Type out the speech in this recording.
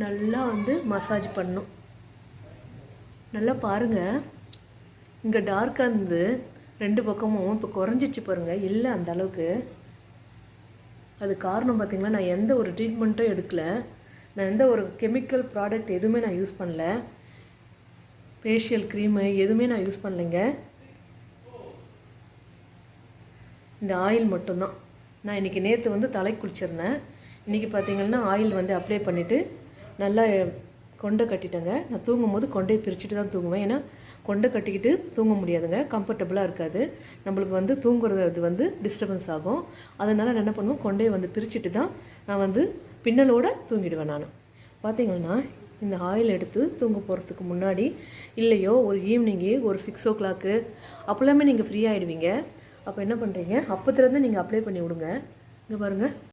நல்லா வந்து மசாஜ் பண்ணணும். நல்லா பாருங்கள், இங்கே டார்க்காக இருந்து 2 பக்கமும் இப்போ குறைஞ்சிச்சு பாருங்கள். இல்லை அந்த அளவுக்கு. அது காரணம் பார்த்திங்கன்னா, நான் எந்த ஒரு ட்ரீட்மெண்ட்டும் எடுக்கலை. நான் எந்த ஒரு கெமிக்கல் ப்ராடக்ட் எதுவுமே நான் யூஸ் பண்ணல. ஃபேஷியல் க்ரீமு எதுவுமே நான் யூஸ் பண்ணலைங்க. இந்த ஆயில் மட்டும்தான். நான் இன்றைக்கி நேற்று வந்து தலை குளிச்சிருந்தேன். இன்றைக்கி பார்த்திங்கன்னா ஆயில் வந்து அப்ளை பண்ணிவிட்டு நல்லா கொண்டை கட்டிட்டேங்க. நான் தூங்கும்போது கொண்டையை பிரிச்சுட்டு தான் தூங்குவேன். ஏன்னா கொண்டை கட்டிக்கிட்டு தூங்க முடியாதுங்க, கம்ஃபர்டபுளாக இருக்காது. நம்மளுக்கு வந்து தூங்குறது வந்து டிஸ்டர்பன்ஸ் ஆகும். அதனால் நான் என்ன பண்ணுவேன், கொண்டையை வந்து பிரிச்சுட்டு தான் நான் வந்து பின்னலோடு தூங்கிடுவேன். நான் பார்த்திங்கன்னா இந்த ஆயில் எடுத்து தூங்க போகிறதுக்கு முன்னாடி இல்லையோ ஒரு ஈவினிங்கு ஒரு 6 o'clock அப்போல்லாமே நீங்கள் ஃப்ரீ ஆகிடுவீங்க. அப்போ என்ன பண்ணுறீங்க, அப்போத்துலேருந்து நீங்கள் அப்ளை பண்ணி விடுங்க. இங்கே பாருங்கள்,